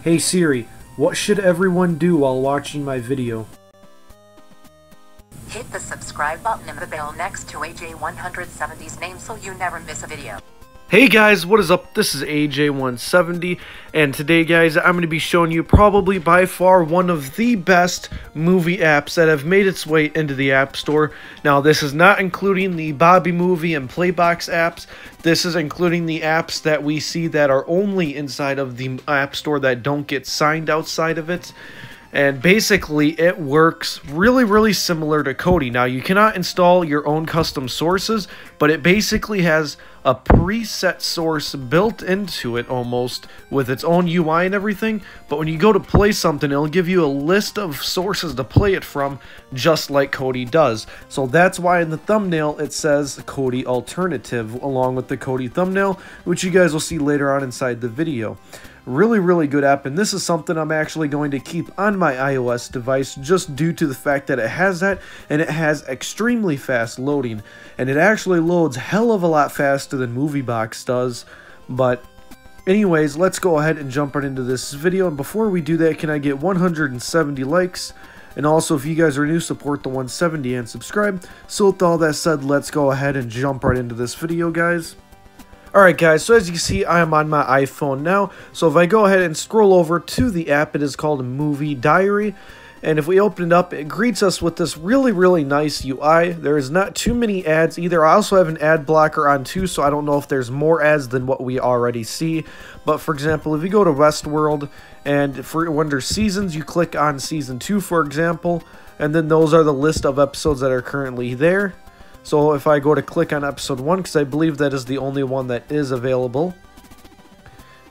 Hey Siri, what should everyone do while watching my video? Hit the subscribe button and the bell next to AJ170's name so you never miss a video. Hey guys, what is up? This is AJ170, and today guys, I'm going to be showing you probably by far one of the best movie apps that have made its way into the App Store. Now, this is not including the Bobby Movie and Playbox apps. This is including the apps that we see that are only inside of the App Store that don't get signed outside of it. And basically, it works really similar to Kodi. Now, you cannot install your own custom sources, but it basically has a preset source built into it almost with its own UI and everything. But when you go to play something, it'll give you a list of sources to play it from, just like Kodi does. So that's why in the thumbnail it says Kodi Alternative along with the Kodi thumbnail, which you guys will see later on inside the video. Really good app, and this is something I'm actually going to keep on my iOS device just due to the fact that it has that, and it has extremely fast loading, and it actually loads hell of a lot faster than MovieBox does. But anyways, let's go ahead and jump right into this video, and before we do that, can I get 170 likes? And also, if you guys are new, support the 170 and subscribe. So with all that said, let's go ahead and jump right into this video, guys. Alright guys, so as you can see, I am on my iPhone now. So if I go ahead and scroll over to the app, it is called Movie Diary. And if we open it up, it greets us with this really nice UI. There is not too many ads either. I also have an ad blocker on too, so I don't know if there's more ads than what we already see. But for example, if you go to Westworld, and for under seasons, you click on Season 2, for example. And then those are the list of episodes that are currently there. So if I go to click on episode 1, because I believe that is the only one that is available.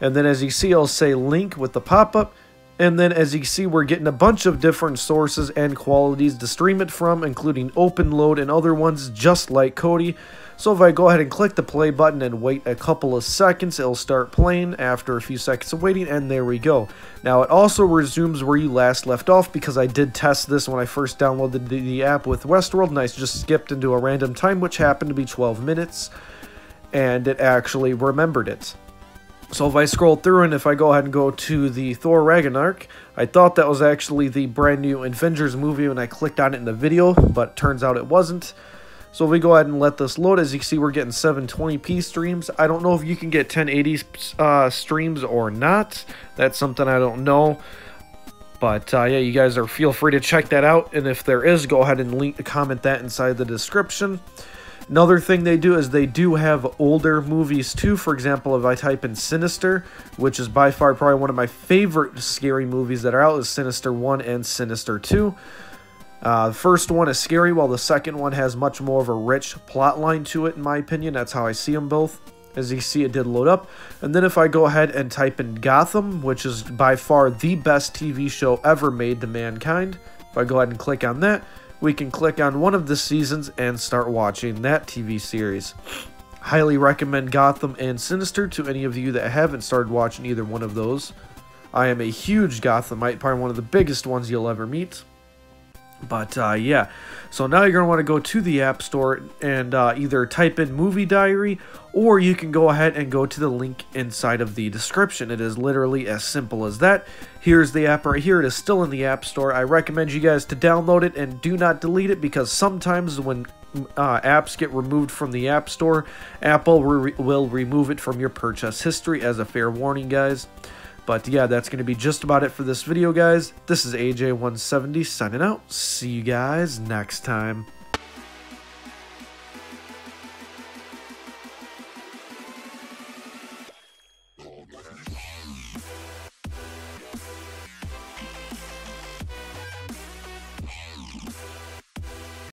And then as you see, I'll say link with the pop-up. And then as you can see, we're getting a bunch of different sources and qualities to stream it from, including OpenLoad and other ones just like Kodi. So if I go ahead and click the play button and wait a couple of seconds, it'll start playing after a few seconds of waiting, and there we go. Now it also resumes where you last left off, because I did test this when I first downloaded the app with Westworld, and I just skipped into a random time, which happened to be 12 minutes, and it actually remembered it. So if I scroll through, and if I go ahead and go to the Thor Ragnarok, I thought that was actually the brand new Avengers movie when I clicked on it in the video, but turns out it wasn't. So if we go ahead and let this load, as you can see, we're getting 720p streams. I don't know if you can get 1080 streams or not. That's something I don't know. But yeah, you guys feel free to check that out. And if there is, go ahead and comment that inside the description. Another thing they do is they do have older movies too. For example, if I type in Sinister, which is by far probably one of my favorite scary movies that are out, is Sinister 1 and Sinister 2. The first one is scary, while the second one has much more of a rich plot line to it, in my opinion. That's how I see them both. As you see, it did load up. And then if I go ahead and type in Gotham, which is by far the best TV show ever made to mankind, if I go ahead and click on that, we can click on one of the seasons and start watching that TV series. Highly recommend Gotham and Sinister to any of you that haven't started watching either one of those. I am a huge Gothamite, probably one of the biggest ones you'll ever meet. But yeah, so now you're going to want to go to the App Store and either type in Movie Diary, or you can go ahead and go to the link inside of the description. It is literally as simple as that. Here's the app right here. It is still in the App Store. I recommend you guys to download it and do not delete it, because sometimes when apps get removed from the App Store, Apple will remove it from your purchase history, as a fair warning, guys. But yeah, that's going to be just about it for this video, guys. This is AJ170 signing out. See you guys next time.